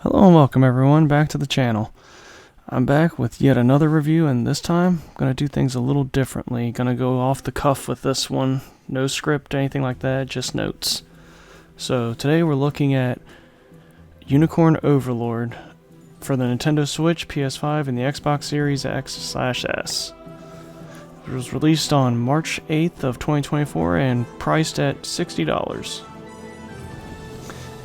Hello and welcome everyone back to the channel. I'm back with yet another review, and this time I'm going to do things a little differently. Going to go off the cuff with this one. No script, anything like that, just notes. So today we're looking at Unicorn Overlord for the Nintendo Switch, PS5, and the Xbox Series X/S. It was released on March 8th of 2024 and priced at $60.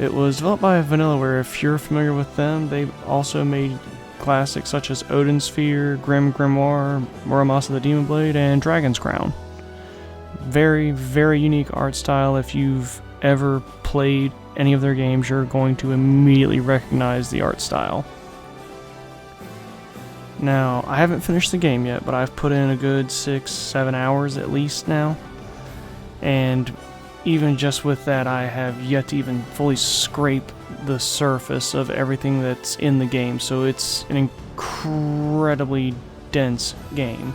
It was developed by Vanillaware. If you're familiar with them, they also made classics such as Odin Sphere, Grim Grimoire, Muramasa the Demon Blade, and Dragon's Crown. Very, very unique art style. If you've ever played any of their games, you're going to immediately recognize the art style. Now, I haven't finished the game yet, but I've put in a good 6-7 hours at least now. And even just with that, I have yet to even fully scrape the surface of everything that's in the game, so it's an incredibly dense game.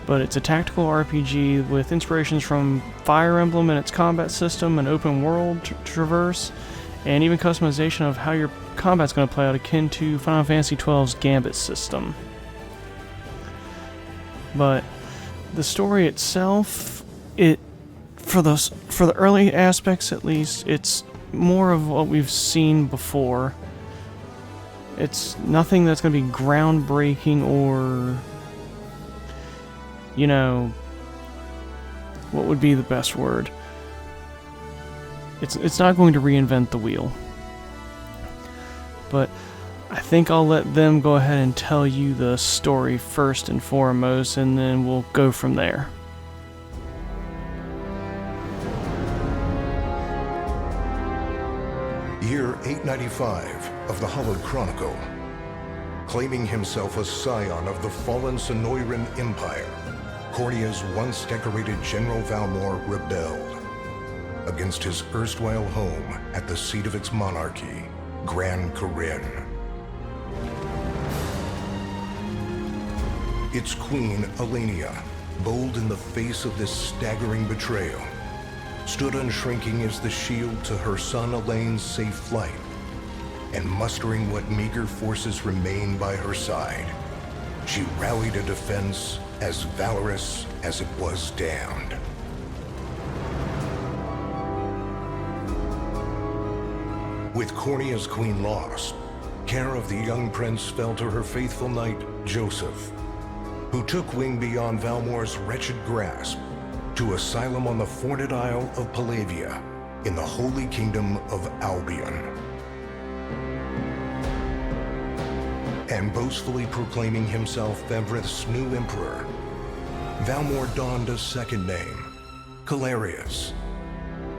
But it's a tactical RPG with inspirations from Fire Emblem and its combat system, an open world traverse, and even customization of how your combat's going to play out, akin to Final Fantasy XII's Gambit system. But the story itself, for the early aspects at least, it's more of what we've seen before. It's nothing that's going to be groundbreaking or, you know, what would be the best word? It's not going to reinvent the wheel. But I think I'll let them go ahead and tell you the story first and foremost, and then we'll go from there. Year 895 of the Hallowed Chronicle. Claiming himself a scion of the fallen Sonoran Empire, Cornia's once decorated General Valmor rebelled against his erstwhile home at the seat of its monarchy, Gran Corinne. Its queen, Alania, bold in the face of this staggering betrayal, stood unshrinking as the shield to her son Elaine's safe flight, and mustering what meager forces remained by her side, she rallied a defense as valorous as it was damned. With Cornia's queen lost, care of the young prince fell to her faithful knight, Joseph, who took wing beyond Valmor's wretched grasp to asylum on the Forned Isle of Palavia in the Holy Kingdom of Albion. And boastfully proclaiming himself Femvrith's new emperor, Valmor donned a second name, Calarius,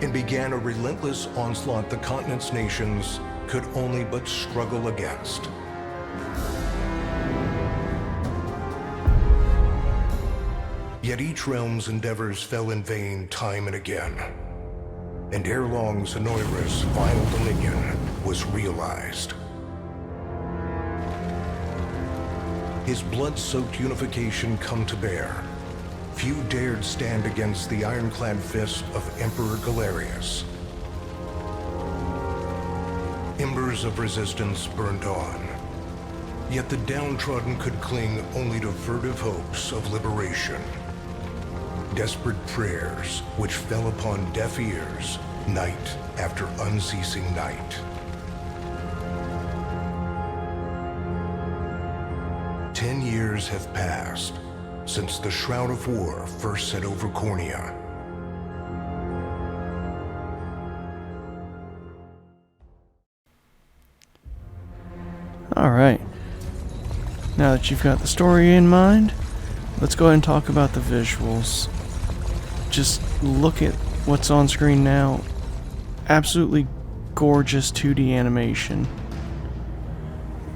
and began a relentless onslaught the continent's nations could only but struggle against. Yet each realm's endeavors fell in vain time and again, and ere long Sonoira's final dominion was realized. His blood-soaked unification come to bear, few dared stand against the ironclad fist of Emperor Galerius. Embers of resistance burned on, yet the downtrodden could cling only to furtive hopes of liberation. Desperate prayers which fell upon deaf ears night after unceasing night. 10 years have passed since the Shroud of War first set over Cornia. Alright. Now that you've got the story in mind, let's go ahead and talk about the visuals. Just look at what's on screen now. Absolutely gorgeous 2D animation.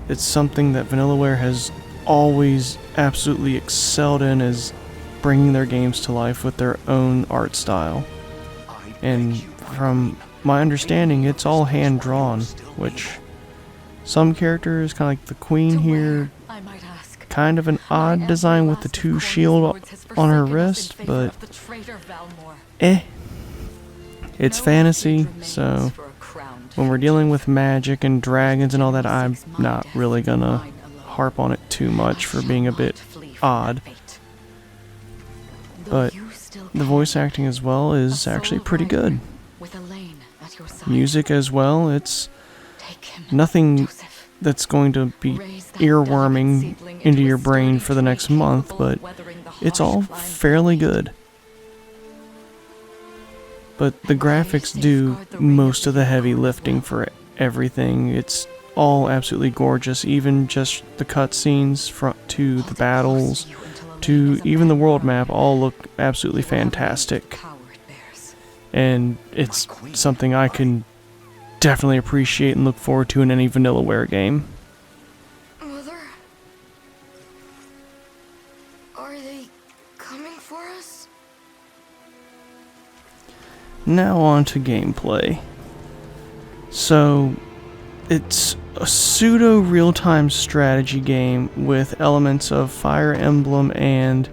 It's something that Vanillaware has always absolutely excelled in, is bringing their games to life with their own art style. And from my understanding, it's all hand-drawn, which some characters, kind of like the queen here, kind of an odd design with the two shield on her wrist, but it's fantasy, so when we're dealing with magic and dragons and all that, I'm not really gonna harp on it too much for being a bit odd. But the voice acting as well is actually pretty good. Music as well, it's nothing that's going to be earworming into your brain for the next month, but it's all fairly good. But the graphics do most of the heavy lifting for everything. It's all absolutely gorgeous, even just the cutscenes to the battles, to even the world map, all look absolutely fantastic. And it's something I can definitely appreciate and look forward to in any Vanillaware game. Mother? Are they coming for us? Now on to gameplay. So, it's a pseudo real-time strategy game with elements of Fire Emblem and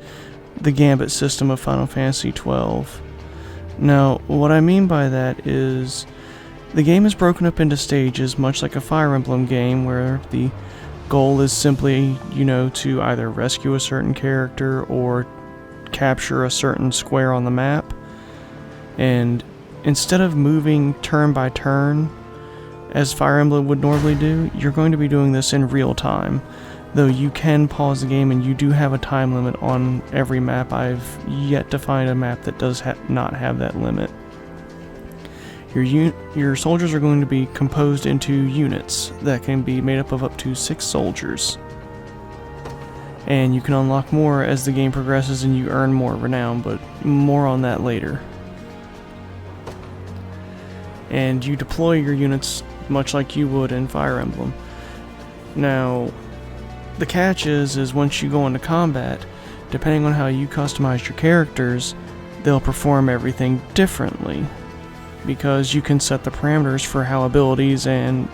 the Gambit system of Final Fantasy XII. Now, what I mean by that is the game is broken up into stages, much like a Fire Emblem game, where the goal is simply, to either rescue a certain character or capture a certain square on the map. And instead of moving turn by turn, as Fire Emblem would normally do, you're going to be doing this in real time. Though you can pause the game and you do have a time limit on every map. I've yet to find a map that does not have that limit. Your soldiers are going to be composed into units that can be made up to 6 soldiers. And you can unlock more as the game progresses and you earn more renown, but more on that later. And you deploy your units much like you would in Fire Emblem. Now, the catch is once you go into combat, depending on how you customize your characters, they'll perform everything differently, because you can set the parameters for how abilities and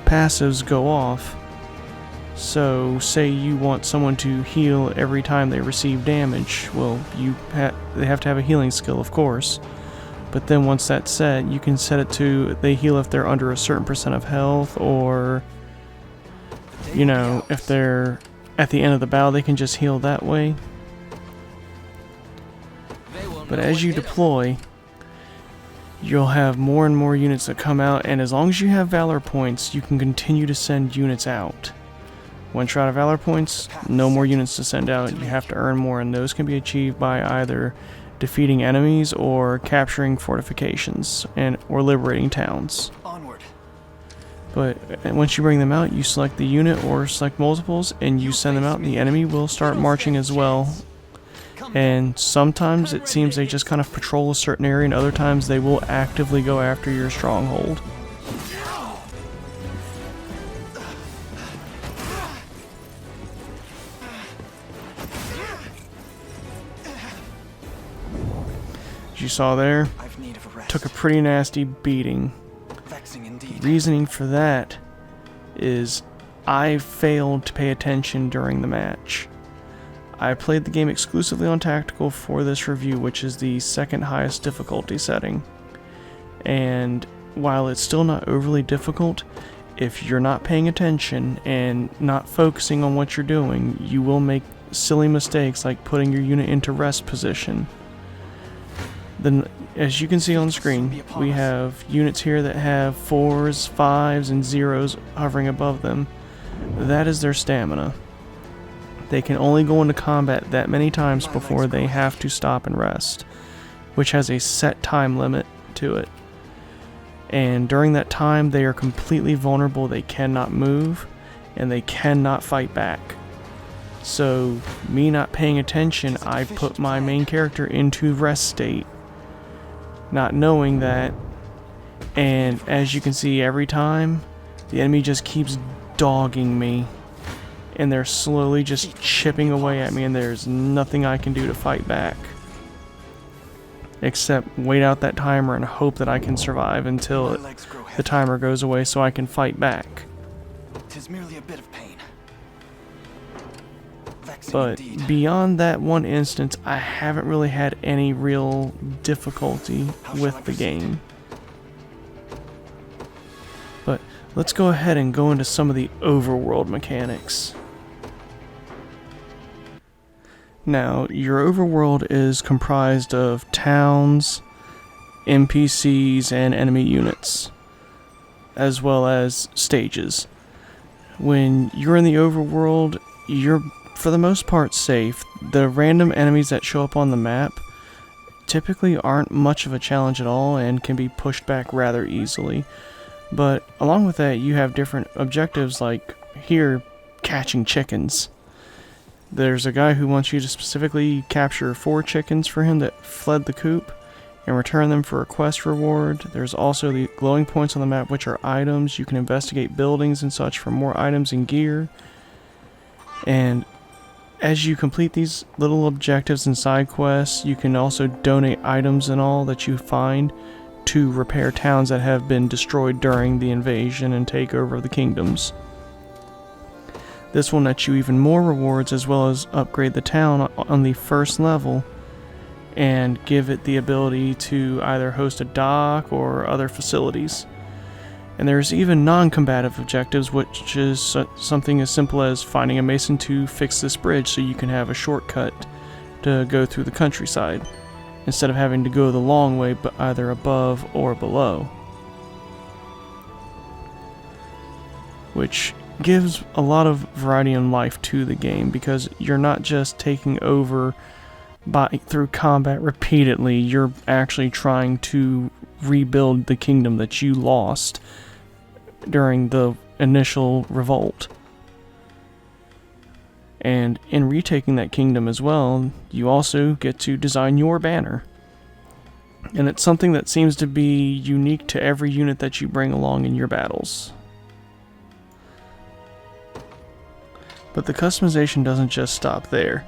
passives go off. So, say you want someone to heal every time they receive damage, well, they have to have a healing skill, of course. But then once that's set, you can set it to they heal if they're under a certain percent of health, or if they're at the end of the battle, they can just heal that way. But as you deploy, you'll have more and more units that come out, and as long as you have Valor points, you can continue to send units out. Once you're out of Valor points, no more units to send out. You have to earn more, and those can be achieved by either defeating enemies or capturing fortifications or liberating towns. Onward. But once you bring them out, you select the unit or select multiples and you send them out, and the enemy will start marching as well. And sometimes it seems they just kind of patrol a certain area, and other times they will actively go after your stronghold. As you saw there, took a pretty nasty beating. Reasoning for that is I failed to pay attention during the match. I played the game exclusively on Tactical for this review, which is the second highest difficulty setting. And while it's still not overly difficult, if you're not paying attention and not focusing on what you're doing, you will make silly mistakes like putting your unit into rest position. Then, as you can see on the screen, we have units here that have 4s, 5s, and 0s hovering above them. That is their stamina. They can only go into combat that many times before they have to stop and rest, which has a set time limit to it. And during that time, they are completely vulnerable. They cannot move, and they cannot fight back. So, me not paying attention, I put my main character into rest state, not knowing that, and as you can see, every time the enemy just keeps dogging me, and they're slowly just chipping away at me, and there's nothing I can do to fight back except wait out that timer and hope that I can survive until the timer goes away so I can fight back. 'Tis merely a bit of pain. But beyond that one instance, I haven't really had any real difficulty with the game. But let's go ahead and go into some of the overworld mechanics. Now, your overworld is comprised of towns, NPCs, and enemy units, as well as stages. When you're in the overworld, you're for the most part safe. The random enemies that show up on the map typically aren't much of a challenge at all and can be pushed back rather easily. But along with that, you have different objectives, like here, catching chickens. There's a guy who wants you to specifically capture 4 chickens for him that fled the coop and return them for a quest reward. There's also the glowing points on the map, which are items. You can investigate buildings and such for more items and gear. And as you complete these little objectives and side quests, you can also donate items and all that you find to repair towns that have been destroyed during the invasion and takeover of the kingdoms. This will net you even more rewards, as well as upgrade the town on the first level and give it the ability to either host a dock or other facilities. And there's even non-combative objectives, which is something as simple as finding a mason to fix this bridge so you can have a shortcut to go through the countryside, instead of having to go the long way but either above or below. Which gives a lot of variety and life to the game, because you're not just taking over through combat repeatedly, you're actually trying to rebuild the kingdom that you lost during the initial revolt. And in retaking that kingdom as well, you also get to design your banner. And it's something that seems to be unique to every unit that you bring along in your battles. But the customization doesn't just stop there.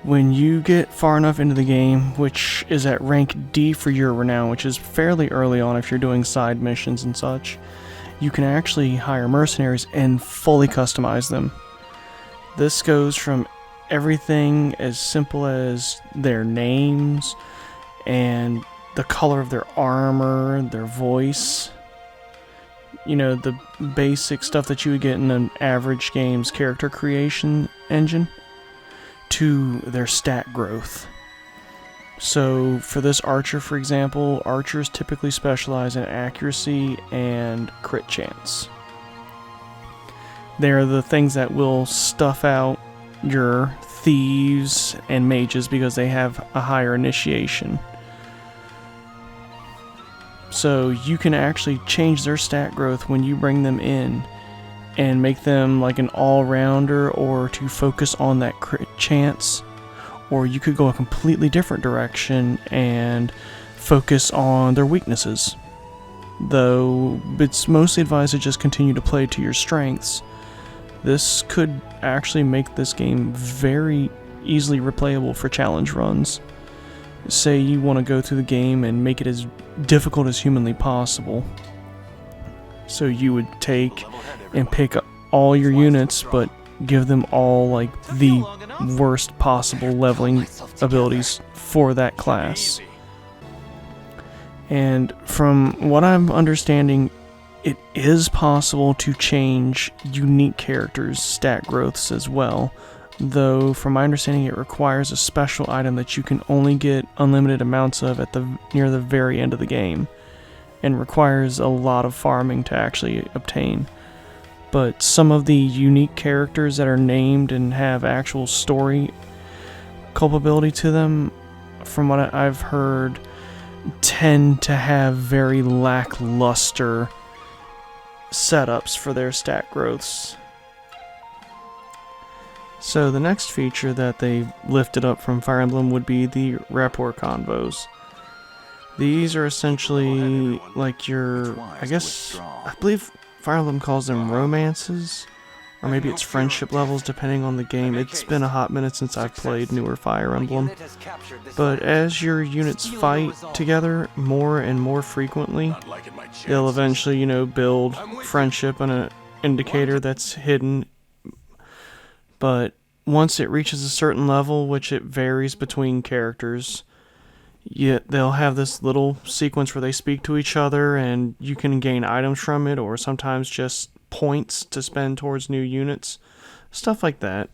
When you get far enough into the game, which is at rank D for your renown, which is fairly early on if you're doing side missions and such, you can actually hire mercenaries and fully customize them. This goes from everything as simple as their names and the color of their armor, their voice, you know, the basic stuff that you would get in an average game's character creation engine, to their stat growth. So for this archer, for example, archers typically specialize in accuracy and crit chance. They're the things that will stuff out your thieves and mages because they have a higher initiation. So you can actually change their stat growth when you bring them in and make them like an all-rounder, or to focus on that crit chance. Or you could go a completely different direction and focus on their weaknesses. Though it's mostly advised to just continue to play to your strengths. This could actually make this game very easily replayable for challenge runs. Say you want to go through the game and make it as difficult as humanly possible. So you would take and pick all your units, but give them all like the worst possible leveling abilities for that class. And from what I'm understanding, it is possible to change unique characters' stat growths as well, though from my understanding it requires a special item that you can only get unlimited amounts of at near the very end of the game, and requires a lot of farming to actually obtain. But some of the unique characters that are named and have actual story culpability to them, from what I've heard, tend to have very lackluster setups for their stat growths. So the next feature that they lifted up from Fire Emblem would be the rapport convos. These are essentially like your, I believe Fire Emblem calls them romances, or maybe it's friendship levels depending on the game. It's been a hot minute since I've played newer Fire Emblem. But as your units fight together more and more frequently, they'll eventually, build friendship on an indicator that's hidden. But once it reaches a certain level, which it varies between characters, they'll have this little sequence where they speak to each other, and you can gain items from it, or sometimes just points to spend towards new units, stuff like that.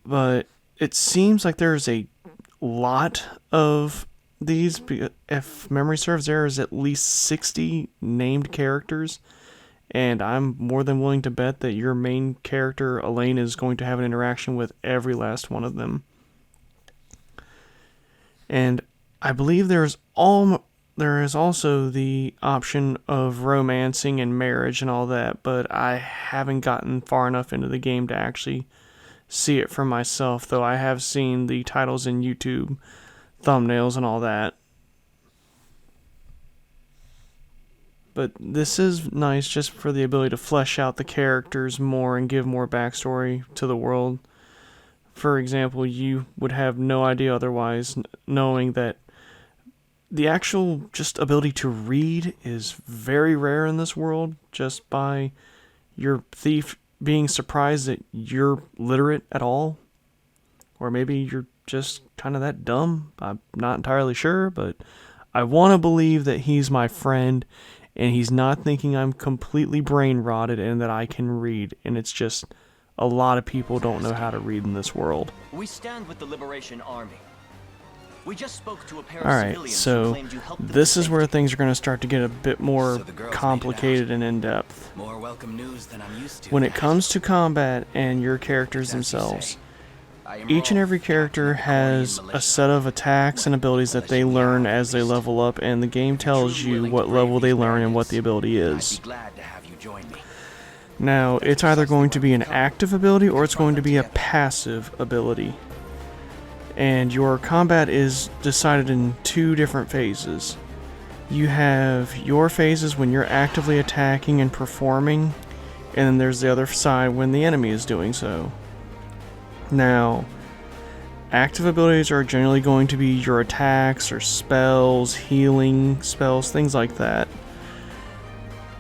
But it seems like there's a lot of these. If memory serves, there is at least 60 named characters, and I'm more than willing to bet that your main character, Elaine, is going to have an interaction with every last one of them. And I believe there is also the option of romancing and marriage and all that, but I haven't gotten far enough into the game to actually see it for myself, though I have seen the titles in YouTube thumbnails and all that. But this is nice just for the ability to flesh out the characters more and give more backstory to the world. For example, you would have no idea otherwise, knowing that the actual just ability to read is very rare in this world, just by your thief being surprised that you're literate at all. Or maybe you're just kind of that dumb. I'm not entirely sure, but I want to believe that he's my friend and he's not thinking I'm completely brain rotted and that I can read. And it's just a lot of people don't know how to read in this world. We stand with the Liberation Army. We just spoke to a pair of Alright, civilians who so claimed you helped them this is safety. where things are going to start to get a bit more So the girls made it complicated out. and in-depth. More welcome news than I'm used to. When it comes to combat and your characters As you themselves, say, I am each and Rolf, every character captain of the has Korean a militia. set of attacks and abilities that they learn as they level up, and the game tells you what level they learn and what the ability is. I'd be glad to have you join me. Now, it's either going to be an active ability or it's going to be a passive ability. And your combat is decided in two different phases. You have your phases when you're actively attacking and performing, and then there's the other side when the enemy is doing so. Now, active abilities are generally going to be your attacks or spells, healing spells, things like that.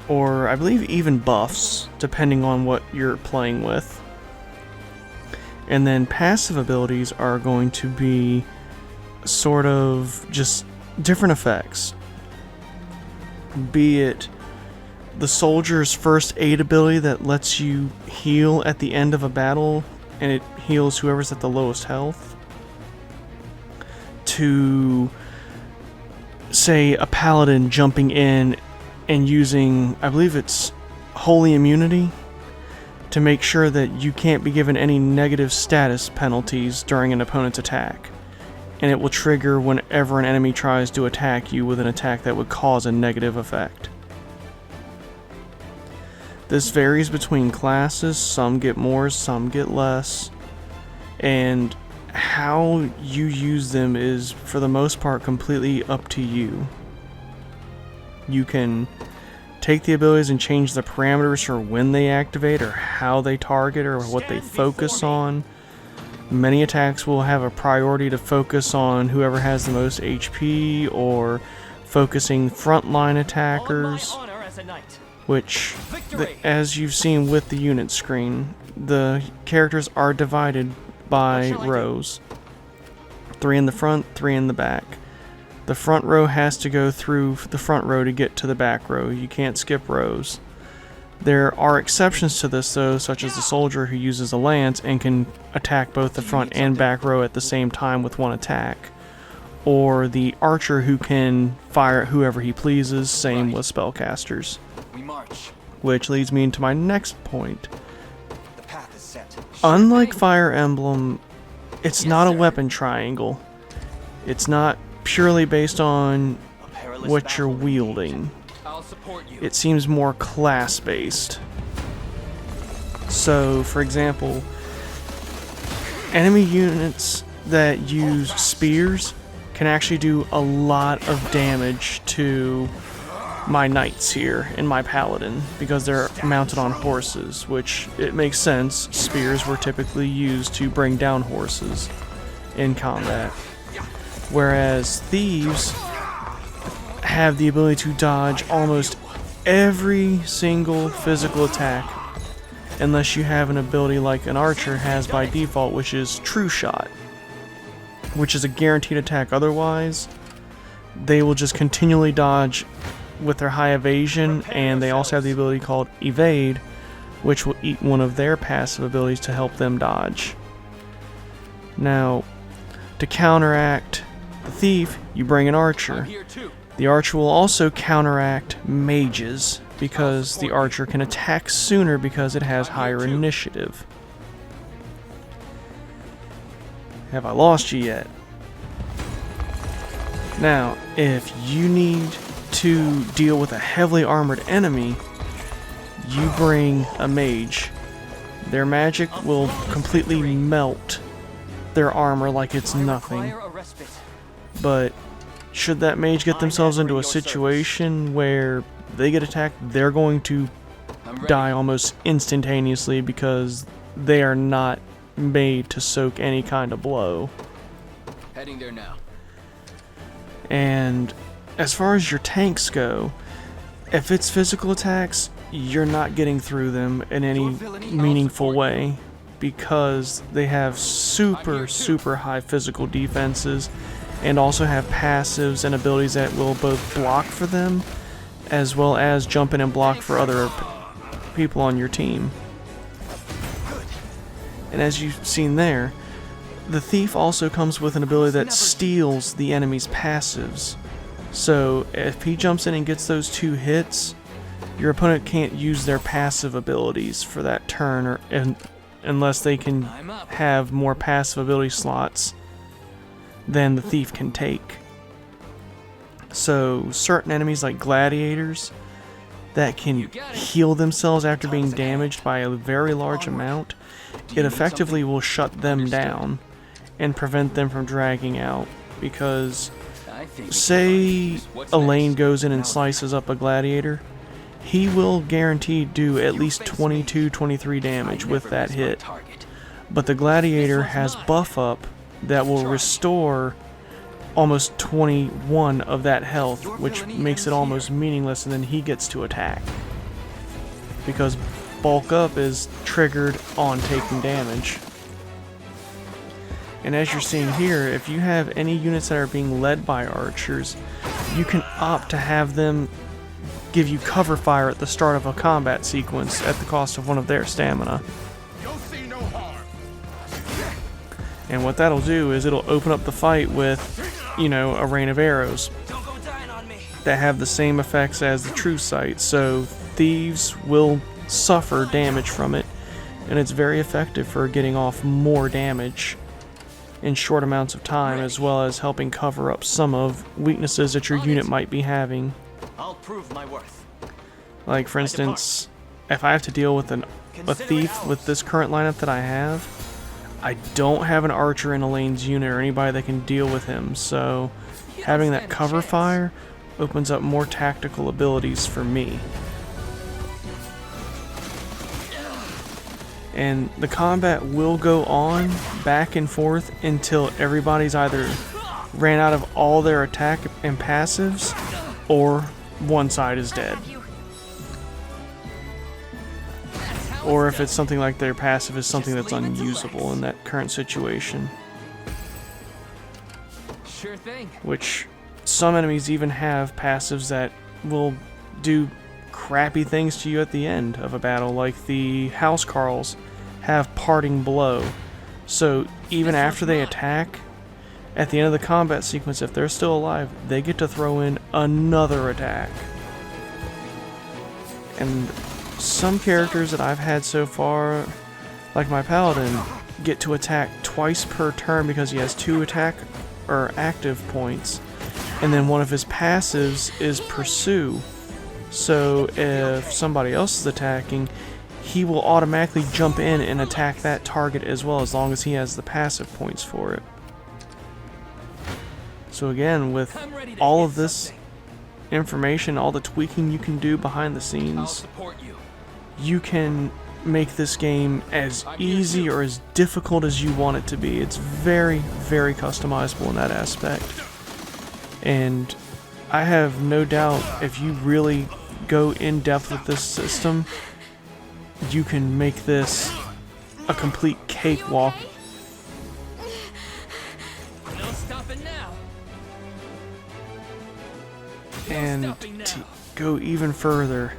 Or I believe even buffs, depending on what you're playing with. And then passive abilities are going to be sort of just different effects. Be it the soldier's first aid ability that lets you heal at the end of a battle, and it heals whoever's at the lowest health, to, say, a paladin jumping in and using, I believe it's holy immunity, to make sure that you can't be given any negative status penalties during an opponent's attack. And it will trigger whenever an enemy tries to attack you with an attack that would cause a negative effect. This varies between classes, some get more, some get less, and how you use them is, for the most part, completely up to you. You can take the abilities and change the parameters for when they activate or how they target or what they focus on. Many attacks will have a priority to focus on whoever has the most HP or focusing frontline attackers, which, as you've seen with the unit screen, the characters are divided by rows. 3 in the front, 3 in the back. The front row has to go through the front row to get to the back row. You can't skip rows. There are exceptions to this though, such as the soldier who uses a lance and can attack both the front and back row at the same time with one attack. Or the archer who can fire at whoever he pleases, same with spellcasters. We march. Which leads me into my next point. The path is set. Unlike Fire Emblem, it's not a weapon triangle. It's not purely based on A perilous what you're battle indeed. wielding. I'll support you. It seems more class-based. So, for example, enemy units that use spears can actually do a lot of damage to my knights here and my paladin because they're mounted on horses, which it makes sense. Spears were typically used to bring down horses in combat. Whereas thieves have the ability to dodge almost every single physical attack, unless you have an ability like an archer has by default, which is True Shot. which is a guaranteed attack otherwise, they will just continually dodge with their high evasion, and they also have the ability called evade, which will eat one of their passive abilities to help them dodge. Now, to counteract the thief, you bring an archer. The archer will also counteract mages, because the archer can attack sooner because it has higher initiative. Have I lost you yet? Now, if you need to deal with a heavily armored enemy, you bring a mage. Their magic will completely melt their armor like it's nothing. But should that mage get themselves into a situation where they get attacked, they're going to die almost instantaneously because they are not made to soak any kind of blow. Heading there now. And as far as your tanks go, if it's physical attacks, you're not getting through them in any meaningful way because they have super high physical defenses and also have passives and abilities that will both block for them as well as jump in and block for other people on your team. And as you've seen there, the thief also comes with an ability that steals the enemy's passives. So if he jumps in and gets those 2 hits, your opponent can't use their passive abilities for that turn unless they can have more passive ability slots than the thief can take. So certain enemies like gladiators that can heal themselves after being damaged by a very large amount, it effectively will shut them down and prevent them from dragging out. Because say Elaine goes in and slices up a gladiator, he will guaranteed do at least 22-23 damage with that hit. But the gladiator has buff up that will restore almost 21 of that health, which makes it almost meaningless, and then he gets to attack. Because bulk up is triggered on taking damage. And as you're seeing here, if you have any units that are being led by archers, you can opt to have them give you cover fire at the start of a combat sequence at the cost of one of their stamina. And what that'll do is it'll open up the fight with, you know, a rain of arrows that have the same effects as the true sight, so thieves will suffer damage from it, and it's very effective for getting off more damage in short amounts of time, as well as helping cover up some of weaknesses that your unit might be having. I'll prove my worth. Like for instance, if I have to deal with a thief with this current lineup that I have, I don't have an archer in Elaine's unit or anybody that can deal with him, so having that cover fire opens up more tactical abilities for me. And the combat will go on back and forth until everybody's either ran out of all their attack and passives, or one side is dead. Or if it's something like their passive is something that's unusable in that current situation. Sure thing. Which some enemies even have passives that will do crappy things to you at the end of a battle, like the Housecarls have Parting Blow. So even after they attack, at the end of the combat sequence, if they're still alive, they get to throw in another attack. And some characters that I've had so far, like my Paladin, get to attack twice per turn because he has 2 attack or active points, and then one of his passives is Pursue. So if somebody else is attacking, he will automatically jump in and attack that target as well, as long as he has the passive points for it. So again, with all of this information, all the tweaking you can do behind the scenes, you can make this game as easy or as difficult as you want it to be. It's very, very customizable in that aspect. And I have no doubt if you really go in depth with this system, you can make this a complete cakewalk. And to go even further,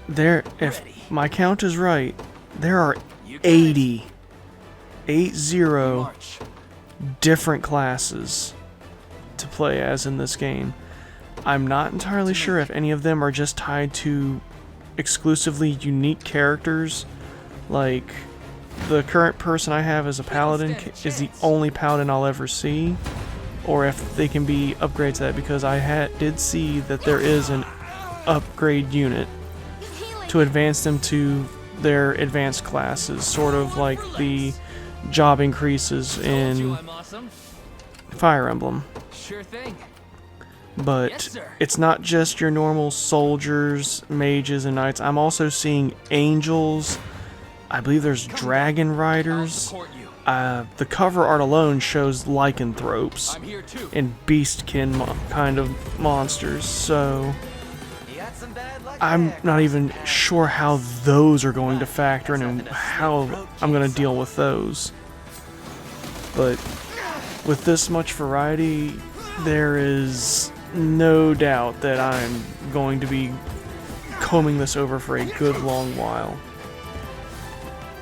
if my count is right, there are 80 different classes to play as in this game. I'm not entirely sure if any of them are just tied to exclusively unique characters, like the current person I have as a paladin is the only paladin I'll ever see, or if they can be upgrades to that, because I did see that there is an upgrade unit to advance them to their advanced classes, sort of like the job increases in Fire Emblem. Sure thing. But it's not just your normal soldiers, mages, and knights. I'm also seeing angels. I believe there's dragon riders. The cover art alone shows lycanthropes and beastkin kind of monsters, so I'm not even sure how those are going to factor in and how I'm going to deal with those. But with this much variety, there is no doubt that I'm going to be combing this over for a good long while.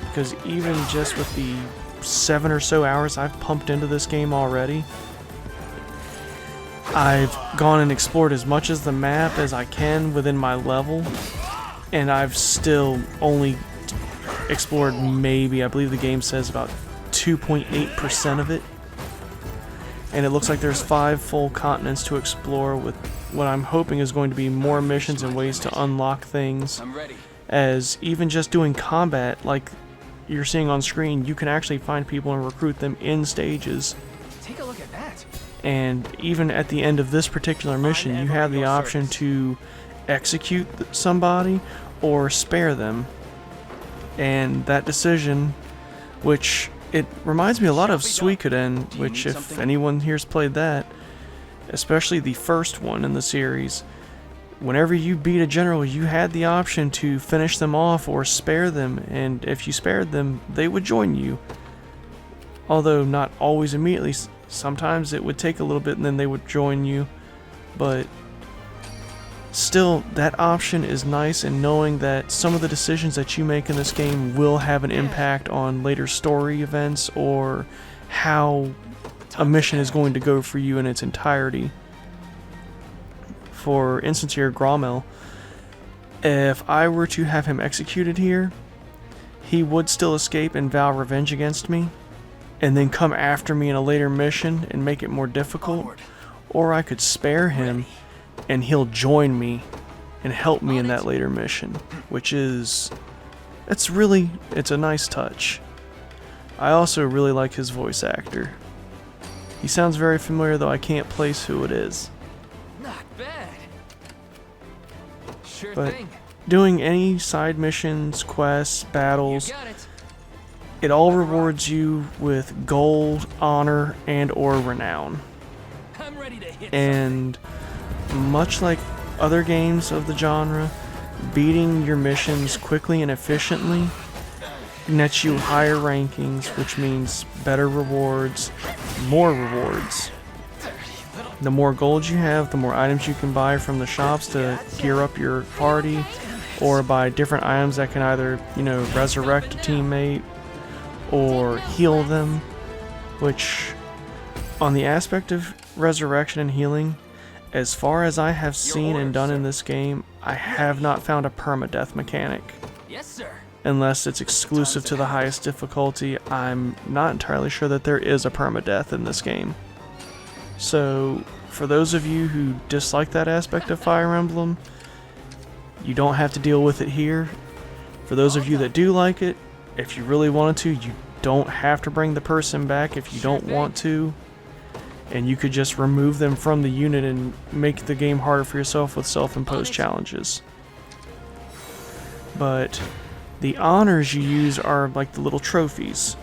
Because even just with the 7 or so hours I've pumped into this game already, I've gone and explored as much as the map as I can within my level, and I've still only explored maybe, I believe the game says, about 2.8% of it. And it looks like there's 5 full continents to explore, with what I'm hoping is going to be more missions and ways to unlock things. As even just doing combat, like you're seeing on screen, you can actually find people and recruit them in stages. Take a look at that. And even at the end of this particular mission, you have the option to execute somebody or spare them. And that decision, which it reminds me a lot of Suikoden, which if anyone here's played that, especially the first one in the series, whenever you beat a general, you had the option to finish them off or spare them, and if you spared them, they would join you. Although not always immediately, sometimes it would take a little bit and then they would join you, but still, that option is nice, and knowing that some of the decisions that you make in this game will have an impact on later story events or how a mission is going to go for you in its entirety. For instance here, Grommel, if I were to have him executed here, he would still escape and vow revenge against me, and then come after me in a later mission and make it more difficult, or I could spare him and he'll join me and help me in that later mission, which is, it's a nice touch. I also really like his voice actor. He sounds very familiar, though I can't place who it is. Not bad. Sure But thing. doing any side missions, quests, battles, You got it. it all rewards you with gold, honor, and or renown. I'm ready to hit And much like other games of the genre, beating your missions quickly and efficiently nets you higher rankings, which means better rewards, more rewards. The more gold you have, the more items you can buy from the shops to gear up your party, or buy different items that can either, resurrect a teammate or heal them, which, on the aspect of resurrection and healing, as far as I have seen and done in this game, I have not found a permadeath mechanic. Yes, sir. Unless it's exclusive to the highest difficulty, I'm not entirely sure that there is a permadeath in this game. So, for those of you who dislike that aspect of Fire Emblem, you don't have to deal with it here. For those of you that do like it, if you really wanted to, you don't have to bring the person back if you don't want to. And you could just remove them from the unit and make the game harder for yourself with self-imposed challenges. But the honors you use are like the little trophies.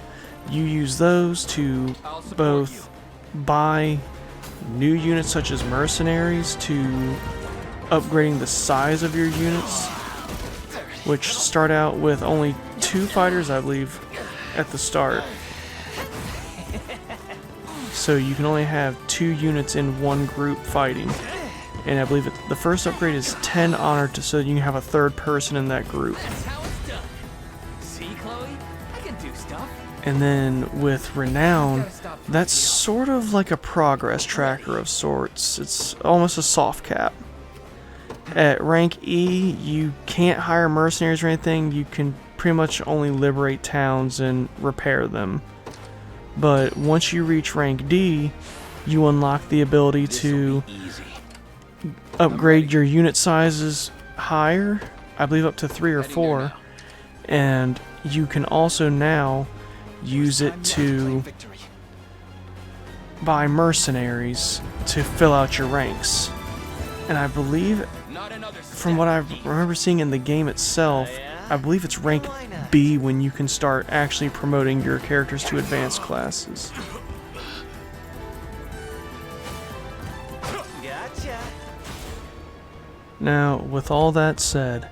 You use those to both buy new units such as mercenaries, to upgrading the size of your units, which start out with only 2 fighters, I believe, at the start. So you can only have 2 units in one group fighting. And I believe the first upgrade is 10 honor so that you can have a third person in that group. That's how it's done. See, Chloe? I can do stuff. And then with renown, that's sort of like a progress tracker of sorts. It's almost a soft cap. At rank E, you can't hire mercenaries or anything. You can pretty much only liberate towns and repair them. But once you reach rank D, you unlock the ability to upgrade your unit sizes higher, I believe up to 3 or 4, and you can also now use it to buy mercenaries to fill out your ranks. And I believe, from what I remember seeing in the game itself, I believe it's rank B when you can start actually promoting your characters to advanced classes. Now, with all that said,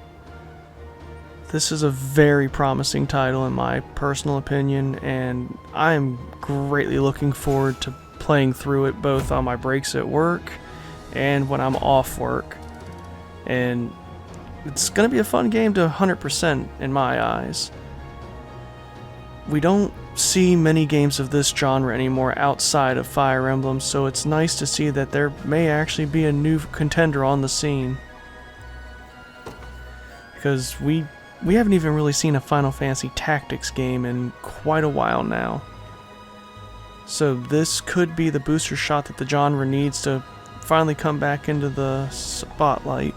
this is a very promising title in my personal opinion, and I am greatly looking forward to playing through it both on my breaks at work and when I'm off work. And it's going to be a fun game to 100% in my eyes. We don't see many games of this genre anymore outside of Fire Emblem, so it's nice to see that there may actually be a new contender on the scene. Because we haven't even really seen a Final Fantasy Tactics game in quite a while now. So this could be the booster shot that the genre needs to finally come back into the spotlight.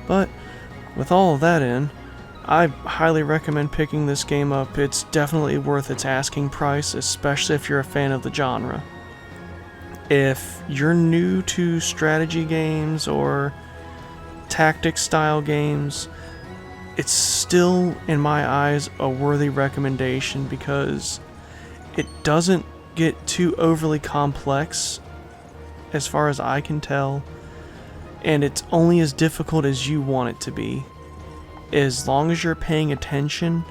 But with all of that in, I highly recommend picking this game up. It's definitely worth its asking price, especially if you're a fan of the genre. If you're new to strategy games or tactics style games, it's still, in my eyes, a worthy recommendation because it doesn't get too overly complex as far as I can tell, and it's only as difficult as you want it to be. As long as you're paying attention,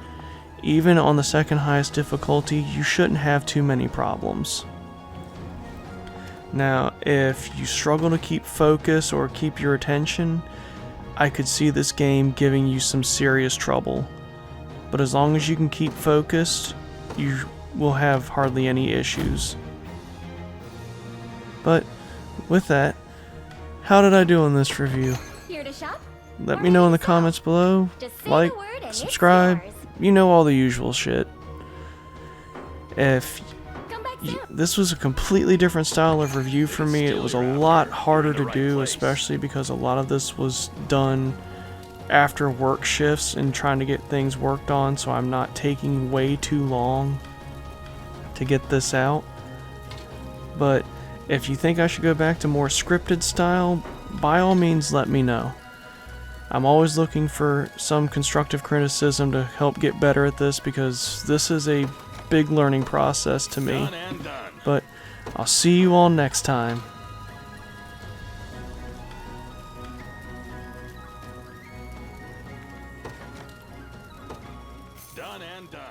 even on the second highest difficulty, you shouldn't have too many problems. Now, if you struggle to keep focus or keep your attention, I could see this game giving you some serious trouble. But as long as you can keep focused, you will have hardly any issues. But with that, how did I do in this review? Here to shop? Let me know in the comments below. Just say Like, the word and it's subscribe, yours. you know, all the usual shit. If Come back soon. this was a completely different style of review for me, it was a lot harder to do, especially because a lot of this was done after work shifts and trying to get things worked on, so I'm not taking way too long to get this out. But if you think I should go back to more scripted style, by all means let me know. I'm always looking for some constructive criticism to help get better at this, because this is a big learning process to me. But I'll see you all next time. Done and done.